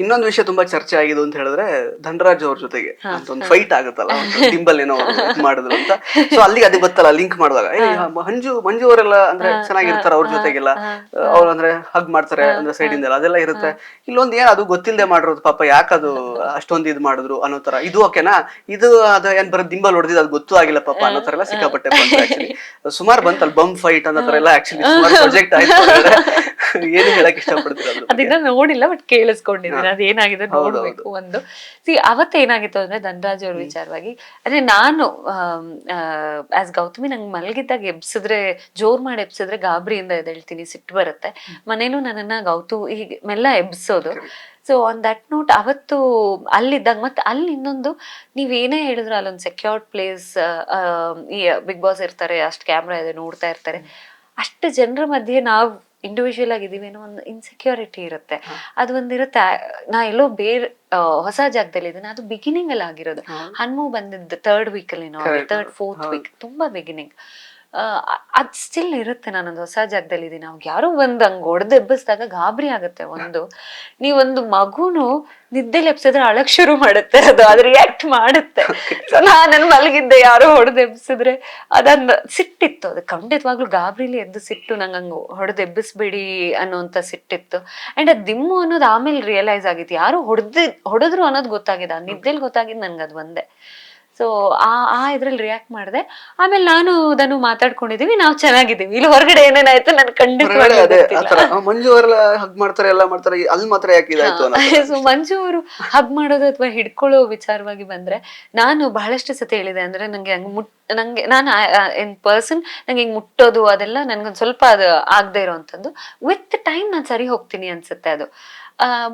ಇನ್ನೊಂದು ವಿಷಯ ತುಂಬಾ ಚರ್ಚೆ ಆಗಿದೆ ಅಂತ ಹೇಳಿದ್ರೆ ಧನರಾಜ್ ಅವ್ರ ಜೊತೆಗೆ ಅಂತ ಒಂದು ಫೈಟ್ ಆಗುತ್ತಲ್ಲ, ಡಿಂಬಲ್ ಏನೋ ಇದ್ ಮಾಡಿದ್ರು ಅಂತ. ಸೊ ಅಲ್ಲಿಗೆ ಅದು ಗೊತ್ತಲ್ಲ ಲಿಂಕ್ ಮಾಡಿದಾಗ ಮಂಜು ಅವರೆಲ್ಲ ಅಂದ್ರೆ ಚೆನ್ನಾಗಿರ್ತಾರೆ ಅವ್ರ ಜೊತೆಗೆಲ್ಲ, ಅವ್ರು ಅಂದ್ರೆ ಹಗ್ ಮಾಡ್ತಾರೆ ಅಂದ್ರೆ ಸೈಡ್ ಇಂದ ಅದೆಲ್ಲ ಇರುತ್ತೆ. ಇಲ್ಲೊಂದ್ ಏನ್ ಅದು ಗೊತ್ತಿಲ್ಲದೆ ಮಾಡಿರೋದು ಪಾಪ, ಯಾಕದು ಅಷ್ಟೊಂದು ಇದ್ ಮಾಡಿದ್ರು ಅನ್ನೋ ತರ. ಇದು ಓಕೆನಾ, ಇದು ಅದು ಏನ್ ಬರೋ ದಿಂಬಲ್ ಹೊಡೆದಿದ್ದು ಅದು ಗೊತ್ತೂ ಆಗಿಲ್ಲ ಪಾಪ ಅನ್ನೋ ತರ ಎಲ್ಲ ಸಿಕ್ಕಾಪಟ್ಟೆ ಬಂತು. ಆಕ್ಚುಲಿ ಸುಮಾರು ಬಂತಲ್ಲ ಬಮ್ ಫೈಟ್ ಅನ್ನೋ ತರ ಎಲ್ಲ, ಆಕ್ಚುಲಿ ಸುಮಾರು ಪ್ರಾಜೆಕ್ಟ್ ಆಯ್ತು. ಏನು ಹೇಳಕ್ ಇಷ್ಟಪಡ್ತೀರ ಅದನ್ನ ನೋಡಿಲ್ಲ, ಬಟ್ ಕೇಳಿಸ್ಕೊಂಡಿದ್ದೀನಿ ಅದೇನಾಗಿದೆ ನೋಡ್ಬೇಕು. ಒಂದು ಅವತ್ತು ಏನಾಗಿತ್ತು ಅಂದ್ರೆ ಧನರಾಜ್ ಅವ್ರ ವಿಚಾರವಾಗಿ, ಅಂದ್ರೆ ನಾನು ಆಸ್ ಗೌತಮಿ ನಂಗೆ ಮಲಗಿದ್ದಾಗ ಎಬ್ಸಿದ್ರೆ, ಜೋರ್ ಮಾಡಿ ಎಬ್ಸಿದ್ರೆ ಗಾಬರಿಯಿಂದ ಎದ್ದೇಳ್ತೀನಿ, ಸಿಟ್ಟು ಬರುತ್ತೆ. ಮನೇನು ನನ್ನನ್ನ ಗೌತು ಹೀಗೆ ಮೆಲ್ಲ ಎಬ್ಸೋದು. ಸೊ ಆನ್ ದಟ್ ನೋಟ್ ಅವತ್ತು ಅಲ್ಲಿದ್ದಾಗ, ಮತ್ತೆ ಅಲ್ಲಿ ಇನ್ನೊಂದು, ನೀವೇನೇ ಹೇಳಿದ್ರು ಅಲ್ಲೊಂದು ಸೆಕ್ಯೂರ್ಡ್ ಪ್ಲೇಸ್, ಈ ಬಿಗ್ ಬಾಸ್ ಇರ್ತಾರೆ, ಅಷ್ಟು ಕ್ಯಾಮ್ರಾ ಇದೆ, ನೋಡ್ತಾ ಇರ್ತಾರೆ, ಅಷ್ಟು ಜನರ ಮಧ್ಯೆ ನಾವು ಇಂಡಿವಿಜುವಲ್ ಆಗಿದ್ದೀವಿ ಅನ್ನೋ ಒಂದು ಇನ್ಸೆಕ್ಯೂರಿಟಿ ಇರುತ್ತೆ. ಅದು ಒಂದಿರುತ್ತೆ. ನಾ ಎಲ್ಲೋ ಬೇರೆ ಹೊಸ ಜಾಗದಲ್ಲಿ ಇದ್ದೀನಿ, ಅದು ಬಿಗಿನಿಂಗ್ ಅಲ್ಲಿ ಆಗಿರೋದು. ಹನ್ಮು ಬಂದಿದ್ದು 3rd ವೀಕ್ ಅಲ್ಲಿ, 3rd 4th ವೀಕ್, ತುಂಬಾ ಬಿಗಿನಿಂಗ್. ಅದ್ ಸ್ಟಿಲ್ ಇರುತ್ತೆ. ನಾನೊಂದು ಹೊಸ ಜಾಗದಲ್ಲಿ ಇದೀನಿ, ಅವಾಗ ಯಾರೋ ಒಂದ್ ಹಂಗ್ ಹೊಡೆದು ಎಬ್ಬಿಸಿದಾಗ ಗಾಬರಿ ಆಗುತ್ತೆ. ನೀವೊಂದು ಮಗುನು ನಿದ್ದೆಲಿ ಎಬ್ಸಿದ್ರೆ ಅಳಕ್ ಶುರು ಮಾಡುತ್ತೆ, ಅದು ರಿಯಾಕ್ಟ್ ಮಾಡುತ್ತೆ. ಸೊ ನಾನು ಮಲಗಿದ್ದೆ, ಯಾರೋ ಹೊಡೆದು ಎಬ್ಸಿದ್ರೆ ಅದನ್ನ ಸಿಟ್ಟಿತ್ತು, ಅದು ಖಂಡಿತವಾಗ್ಲೂ ಗಾಬರಿಲಿ ಎದ್ದು ಸಿಟ್ಟು, ನಂಗೆ ಹಂಗ ಹೊಡೆದು ಎಬ್ಬಿಸ್ಬೇಡಿ ಅನ್ನೋಂತ ಸಿಟ್ಟಿತ್ತು. ಅಂಡ್ ಅದ್ ದಿಮ್ಮು ಅನ್ನೋದು ಆಮೇಲೆ ರಿಯಲೈಸ್ ಆಗಿತ್ತು, ಯಾರು ಹೊಡೆದ್ರು ಅನ್ನೋದು ಗೊತ್ತಾಗಿದೆ. ಆ ನಿದ್ದೆಲಿ ಗೊತ್ತಾಗಿದ್ದು ನನ್ಗೆ ಅದು ಒಂದೇ. ಸೊ ಆ ಇದ್ರಲ್ಲಿ ರಿಯಾಕ್ಟ್ ಮಾಡಿದೆ. ಆಮೇಲೆ ನಾನು ಅದನ್ನು ಮಾತಾಡ್ಕೊಂಡಿದೀವಿ, ನಾವು ಚೆನ್ನಾಗಿದ್ದೀವಿ. ಇಲ್ಲಿ ಹೊರಗಡೆ ಏನೇನಾಯ್ತು ನನ್ ಖಂಡಿತವಾಗ್ಲೂ ಗೊತ್ತಿಲ್ಲ. ಮಂಜು ಅವರೆಲ್ಲ ಹಗ್ ಮಾಡ್ತಾರೆ ಎಲ್ಲ ಮಾಡ್ತಾರೆ, ಅಲ್ಲಿ ಮಾತ್ರ ಯಾಕೆ ಇದಾಯ್ತು? ಸೊ ಮಂಜು ಅವರು ಹಗ್ ಮಾಡೋದು ಅಥವಾ ಹಿಡ್ಕೊಳ್ಳೋ ವಿಚಾರವಾಗಿ ಬಂದ್ರೆ, ನಾನು ಬಹಳಷ್ಟು ಸತಿ ಹೇಳಿದೆ, ಅಂದ್ರೆ ನಂಗೆ ನಂಗೆ ನಾನು ಇನ್ ಪರ್ಸನ್ ನಂಗೆ ಹಿಂಗ್ ಮುಟ್ಟೋದು ಅದೆಲ್ಲ ನನ್ಗೊಂದ್ ಸ್ವಲ್ಪ ಅದು ಆಗದೆ ಇರೋವಂಥದ್ದು. ವಿತ್ ಟೈಮ್ ನಾನು ಸರಿ ಹೋಗ್ತೀನಿ ಅನ್ಸುತ್ತೆ ಅದು.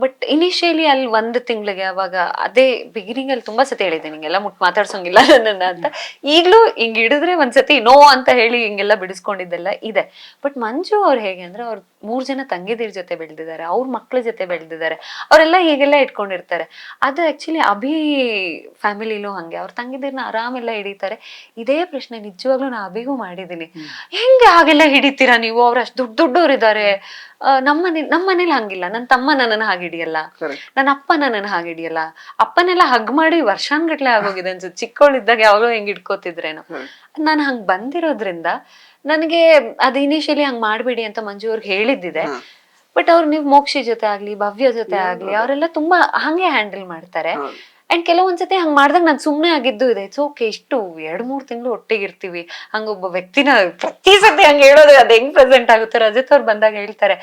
ಬಟ್ ಇನಿಷಿಯಲಿ ಅಲ್ಲಿ 1 ತಿಂಗಳಿಗೆ, ಅವಾಗ ಅದೇ ಬಿಗಿನಿಂಗ್ ಅಲ್ಲಿ ತುಂಬಾ ಸತಿ ಹೇಳಿದೆ, ನಿಂಗೆಲ್ಲ ಮಾತಾಡ್ಸೋಂಗಿಲ್ಲ ನನ್ನ ಅಂತ. ಈಗ್ಲೂ ಹಿಂಗ್ ಹಿಡಿದ್ರೆ ಒಂದ್ಸತಿ ನೋ ಅಂತ ಹೇಳಿ ಹಿಂಗೆಲ್ಲ ಬಿಡಿಸ್ಕೊಂಡಿದ್ದೆಲ್ಲ ಇದೆ. ಬಟ್ ಮಂಜು ಅವ್ರು ಹೇಗೆ ಅಂದ್ರೆ, ಅವ್ರು 3 ಜನ ತಂಗಿದಿರ್ ಜೊತೆ ಬೆಳೆದಿದ್ದಾರೆ, ಅವ್ರ ಮಕ್ಳ ಜೊತೆ ಬೆಳೆದಿದ್ದಾರೆ, ಅವರೆಲ್ಲ ಹೀಗೆಲ್ಲ ಇಟ್ಕೊಂಡಿರ್ತಾರೆ. ಅದು ಆಕ್ಚುಲಿ ಅಭಿ ಫ್ಯಾಮಿಲಿಲೂ ಹಂಗೆ, ಅವ್ರ ತಂಗಿದಿರ್ನ ಆರಾಮೆಲ್ಲ ಹಿಡಿತಾರೆ. ಇದೇ ಪ್ರಶ್ನೆ ನಿಜವಾಗ್ಲೂ ನಾ ಅಭಿಗೂ ಮಾಡಿದೀನಿ, ಹೆಂಗೆ ಹಾಗೆಲ್ಲ ಹಿಡಿತೀರಾ ನೀವು, ಅವ್ರು ಅಷ್ಟು ದೊಡ್ಡವ್ರಿದ್ದಾರೆ. ನಮ್ಮ ಮನೇಲಿ ಹಂಗಿಲ್ಲ, ನನ್ನ ತಮ್ಮ ನನ್ನನ್ನು ಹಾಗೆ ಹಿಡಿಯಲ್ಲ, ನನ್ನ ಅಪ್ಪ ನನ್ನನ್ನು ಹಾಗೆ ಹಿಡಿಯಲ್ಲ. ಅಪ್ಪನೆಲ್ಲ ಹಗ್ ಮಾಡಿ ವರ್ಷಾನ್ಗಟ್ಲೆ ಆಗೋಗಿದೆ ಅನ್ಸುತ್ತೆ, ಚಿಕ್ಕವಳಿದ್ದಾಗ ಯಾವಾಗಲೂ ಹೆಂಗ್ ಇಟ್ಕೋತಿದ್ರೇನೋ. ನಾನು ಹಂಗ್ ಬಂದಿರೋದ್ರಿಂದ ನನಗೆ ಅದು ಇನಿಷಿಯಲಿ ಹಂಗ್ ಮಾಡ್ಬೇಡಿ ಅಂತ ಮಂಜು ಅವ್ರಿಗೆ ಹೇಳಿದ್ದಿದೆ. ಬಟ್ ಅವ್ರು ನೀವು ಮೋಕ್ಷಿ ಜೊತೆ ಆಗ್ಲಿ, ಭವ್ಯ ಜೊತೆ ಆಗ್ಲಿ, ಅವರೆಲ್ಲ ತುಂಬಾ ಹಂಗೆ ಹ್ಯಾಂಡಲ್ ಮಾಡ್ತಾರೆ. ಅಂಡ್ ಕೆಲವೊಂದ್ಸತಿ ಹಂಗ್ ಮಾಡ್ದಾಗ ನಾನ್ ಸುಮ್ನೆ ಆಗಿದ್ದು ಇದೆ. ಇಟ್ಸ್ ಓಕೆ, ಇಷ್ಟು 2-3 ತಿಂಗಳು ಒಟ್ಟಿಗಿರ್ತೀವಿ, ಹಂಗೊಬ್ಬ ವ್ಯಕ್ತಿನ ಪ್ರತಿ ಸತಿ ಹಂಗ ಹೇಳೋದು, ಅದ್ ಹೆಂಗ್ ಪ್ರೆಸೆಂಟ್ ಆಗುತ್ತೆ. ರಜತ್ ಅವ್ರು ಬಂದಾಗ ಹೇಳ್ತಾರೆ,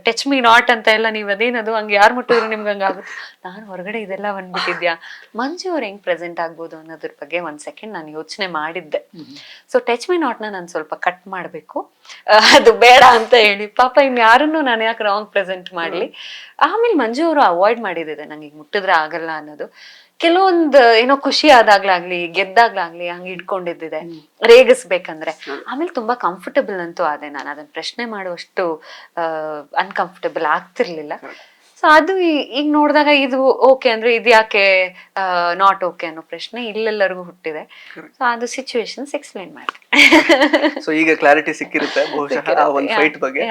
ಟಚ್ ಮೀ ನಾಟ್ ಅಂತ ಎಲ್ಲ, ನೀವ್ ಅದೇನದು ಹಂಗ ಯಾರು ಮುಟ್ಟಿದ್ರು ನಿಮ್ಗೆ ಹಂಗಾಗುತ್ತೆ. ನಾನು ಹೊರಗಡೆ ಇದೆಲ್ಲ ಬಂದ್ಬಿಟ್ಟಿದ್ಯಾ. ಮಂಜು ಅವ್ರು ಹೆಂಗ್ ಪ್ರೆಸೆಂಟ್ ಆಗ್ಬೋದು ಅನ್ನೋದ್ರ ಬಗ್ಗೆ 1 ಸೆಕೆಂಡ್ ನಾನು ಯೋಚನೆ ಮಾಡಿದ್ದೆ. ಸೊ ಟಚ್ ಮೀ ನಾಟ್ ನ ನಾನು ಸ್ವಲ್ಪ ಕಟ್ ಮಾಡ್ಬೇಕು, ಅದು ಬೇಡ ಅಂತ ಹೇಳಿ, ಪಾಪ ಇನ್ ಯಾರನ್ನು ನಾನು ಯಾಕೆ ರಾಂಗ್ ಪ್ರೆಸೆಂಟ್ ಮಾಡ್ಲಿ. ಆಮೇಲೆ ಮಂಜು ಅವರು ಅವಾಯ್ಡ್ ಮಾಡಿದಿದೆ, ನಂಗೆ ಈಗ ಮುಟ್ಟಿದ್ರೆ ಆಗಲ್ಲ ಅನ್ನೋದು. ಕೆಲವೊಂದು ಏನೋ ಖುಷಿ ಆದಾಗ್ಲಾಗ್ಲಿ, ಗೆದ್ದಾಗ್ಲಾಗ್ಲಿ ಹಂಗ ಇಟ್ಕೊಂಡಿದ್ದಿದೆ, ರೇಗಿಸ್ಬೇಕಂದ್ರೆ. ಆಮೇಲೆ ತುಂಬಾ ಕಂಫರ್ಟಬಲ್ ಅಂತೂ ಆದೆ ನಾನು, ಅದನ್ನ ಪ್ರಶ್ನೆ ಮಾಡುವಷ್ಟು ಅನ್ಕಂಫರ್ಟಬಲ್ ಆಗ್ತಿರ್ಲಿಲ್ಲ. ಸೊ ಅದು ಈಗ ನೋಡಿದಾಗ ಇದು ಓಕೆ ಅಂದ್ರೆ ಇದು ಯಾಕೆ ನಾಟ್ ಓಕೆ ಅನ್ನೋ ಪ್ರಶ್ನೆ ಇಲ್ಲೆಲ್ಲರಿಗೂ ಹುಟ್ಟಿದೆ. ಸೊ ಅದು ಸಿಚುವೇಶನ್ಸ್ ಎಕ್ಸ್ಪ್ಲೈನ್ ಮಾಡಿ. ಸೊ ಈಗ ಕ್ಲಾರಿಟಿ ಸಿಕ್ಕಿರುತ್ತೆ ಬಹುಶಃ ಆ ಒಂದು ಫೈಟ್ ಬಗ್ಗೆ.